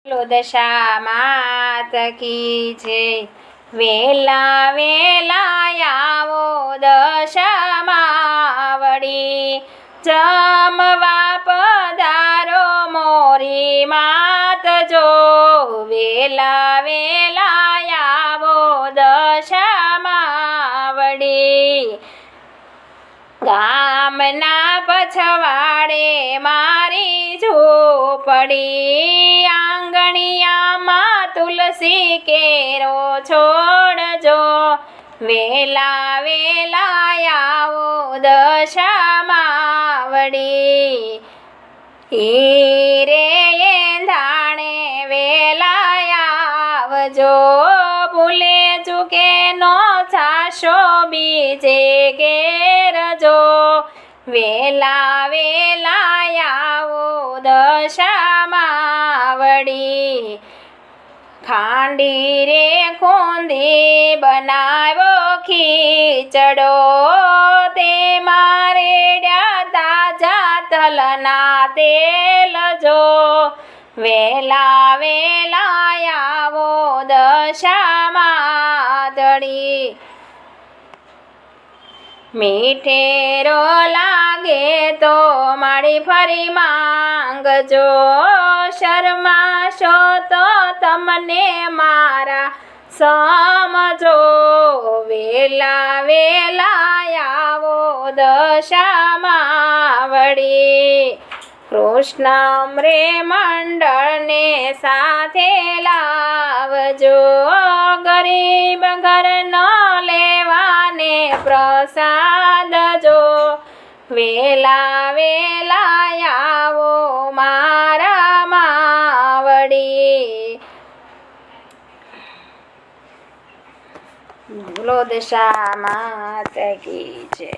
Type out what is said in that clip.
દશા માત કી છે। વેલા વેલા આવો દશામાં વળી, જમવા પધારો મોરી માત જો। વેલા વેલા આવો દશામાં વળી, ગામના પછવાડે મારી ઝૂંપડી। આંગણિયામાં તુલસી કેરો છોડજો, વેલા વેલા આવો દશામાં વળી। હીરે એંધાણે વેલા આવજો, ભૂલે ચૂકે નો જાશો બીજે ઘેર જો। વેલા વેલા આવો દશામાં વળી, ખાંડી રે ખૂંદી બનાવો ખીચડો, તેમાં રેડ્યા તાજા તલના તેલ જો। વેલા વેલા આવો દશામાં તળી, મીઠેરો લાગે તો મારી ફરી માંગજો, શરમાશો તો તમને મારા સમજો। વેલા વેલા આવો દશામાં વળી, કૃષ્ણ રે મંડળને સાથે લાવજો, ગરીબ ઘરનો લેવાને પ્રસાદ જો। વેલા વેલા આવો મારા માવડી। બોલો દશા માત કી જય।